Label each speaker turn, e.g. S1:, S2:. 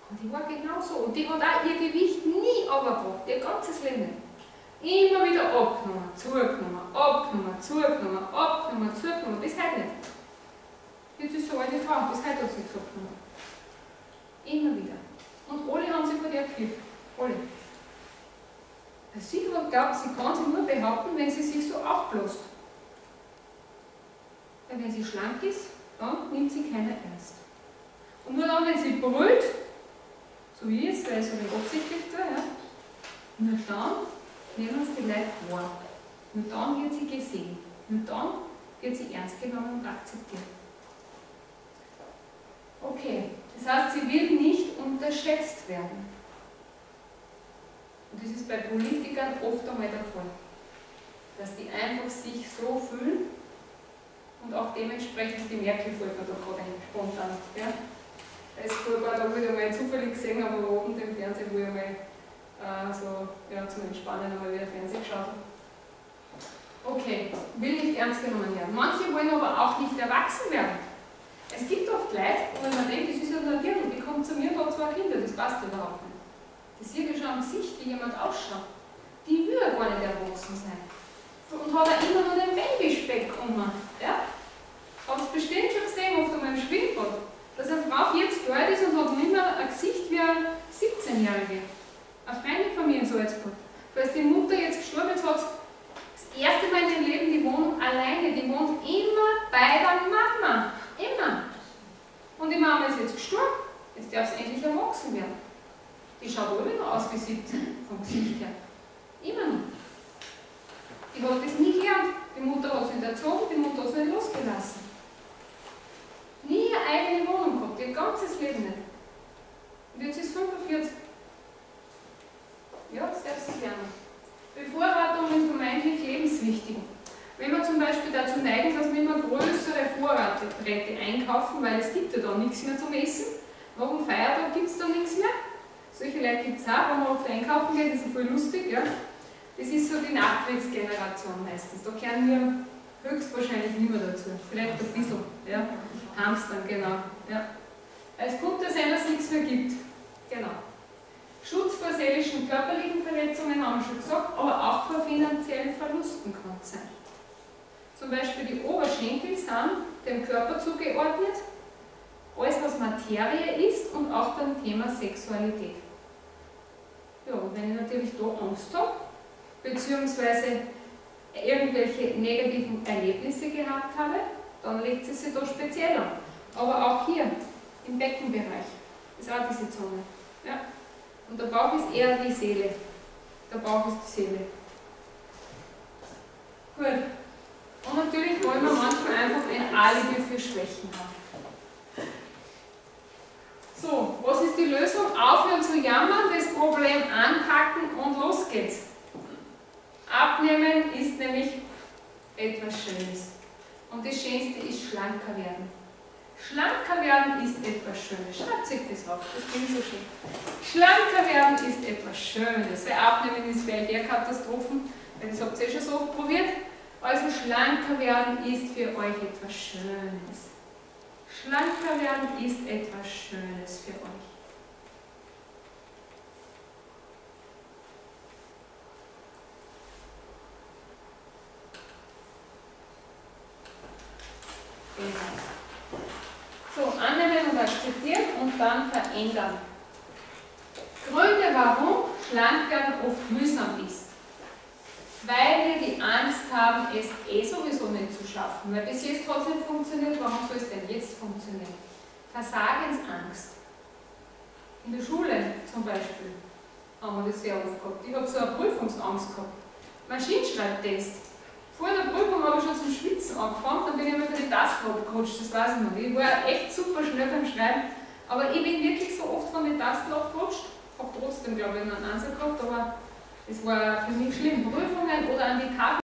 S1: Und die war genauso. Und die hat auch ihr Gewicht nie runtergebracht, ihr ganzes Leben. Immer wieder abgenommen, zugenommen, abgenommen, zugenommen, abgenommen, zugenommen, bis heute nicht. Jetzt ist so eine alte Frau, bis heute hat sie zugenommen. Immer wieder. Und alle haben sie von der gefühlt. Alle. Sie glaubt, sie kann sich nur behaupten, wenn sie sich so aufbläst. Weil wenn sie schlank ist, dann nimmt sie keiner ernst. Und nur dann, wenn sie brüllt, so wie jetzt, weil ich so nicht absichtlich tue, ja, nur dann nehmen uns die Leute wahr. Nur dann wird sie gesehen. Nur dann wird sie ernst genommen und akzeptiert. Okay, das heißt, sie will nicht unterschätzt werden. Und das ist bei Politikern oft einmal der Fall. Dass die einfach sich so fühlen und auch dementsprechend, die Merkel fällt mir da gerade ein, spontan. Ja? Da ist vorher, da habe ich einmal zufällig gesehen, aber oben im Fernsehen, wo ich einmal so ja, zum Entspannen einmal wieder Fernsehen geschaut habe. Okay, will nicht ernst genommen werden. Manche wollen aber auch nicht erwachsen werden. Es gibt oft Leute, wo man denkt, das ist ja nur ein Dirndl, die kommt zu mir und hat 2 Kinder, das passt überhaupt nicht. Das sieht ja schon am Gesicht, wie jemand ausschaut. Die will ja gar nicht erwachsen sein. Und hat auch immer nur den Babyspeck um. Ja? Habt ihr bestimmt schon gesehen, oft einmal im Schwimmbad, dass eine Frau 40 Jahre alt ist und hat nicht mehr ein Gesicht wie eine 17-Jährige. Eine Freundin von mir in Salzburg. Da ist die Mutter jetzt gestorben, jetzt hat sie das erste Mal in ihrem Leben die Wohnung alleine. Die wohnt immer bei der Mama. Immer. Und die Mama ist jetzt gestorben. Jetzt darf sie endlich erwachsen werden. Die schaut immer noch aus wie 17, vom Gesicht her. Immer noch. Die hat das nie gelernt. Die Mutter hat sie nicht erzogen, die Mutter hat sie nicht losgelassen. Nie eine eigene Wohnung gehabt, ihr ganzes Leben nicht. Und jetzt ist 45. Ja, das darf sie lernen. Bevorratung ist vermeintlich lebenswichtig. Wenn wir zum Beispiel dazu neigen, dass wir immer größere Vorräte einkaufen, weil es gibt ja da nichts mehr zum Essen. Nach dem Feiertag gibt es da nichts mehr. Solche Leute gibt es auch, wenn man oft einkaufen geht, das ist voll lustig. Ja? Das ist so die Nachkriegsgeneration meistens. Da gehören wir höchstwahrscheinlich nicht mehr dazu. Vielleicht ein bisschen. Ja? Hamstern, genau. Ja. Es könnte sein, dass es nichts mehr gibt. Genau. Schutz vor seelischen, körperlichen Verletzungen haben wir schon gesagt, aber auch vor finanziellen Verlusten kann es sein. Zum Beispiel die Oberschenkel sind dem Körper zugeordnet, alles was Materie ist und auch beim Thema Sexualität. Ja, und wenn ich natürlich da Angst habe, beziehungsweise irgendwelche negativen Erlebnisse gehabt habe, dann legt es sich da speziell an. Aber auch hier, im Beckenbereich, ist auch diese Zone. Ja? Und der Bauch ist eher die Seele. Der Bauch ist die Seele. Gut. Und natürlich wollen wir manchmal einfach ein Alibi für Schwächen haben. So, was ist die Lösung? Aufhören zu jammern, das Problem anpacken und los geht's. Abnehmen ist nämlich etwas Schönes. Und das Schönste ist schlanker werden. Schlanker werden ist etwas Schönes. Schreibt sich das auf, das klingt so schön. Schlanker werden ist etwas Schönes. Weil Abnehmen ist für euch eher Katastrophen, weil das habt ihr schon so oft probiert. Also schlanker werden ist für euch etwas Schönes. Schlanker werden ist etwas Schönes für euch. So, annehmen und akzeptieren und dann verändern. Gründe, warum schlank werden oft mühsam ist. Weil wir die Angst haben, es sowieso nicht zu schaffen. Weil bis jetzt hat es nicht funktioniert, warum soll es denn jetzt funktionieren? Versagensangst. In der Schule zum Beispiel haben wir das sehr oft gehabt. Ich habe so eine Prüfungsangst gehabt. Maschinenschreibtest. Vor der Prüfung habe ich schon zum Schwitzen angefangen, dann bin ich immer für die Tasten abgerutscht, das weiß ich noch. Ich war echt super schnell beim Schreiben, aber ich bin wirklich so oft von den Tasten abgerutscht. Habe trotzdem, glaube ich, einen Ansatz gehabt, aber es war für mich schlimm. Prüfungen oder an die Tafel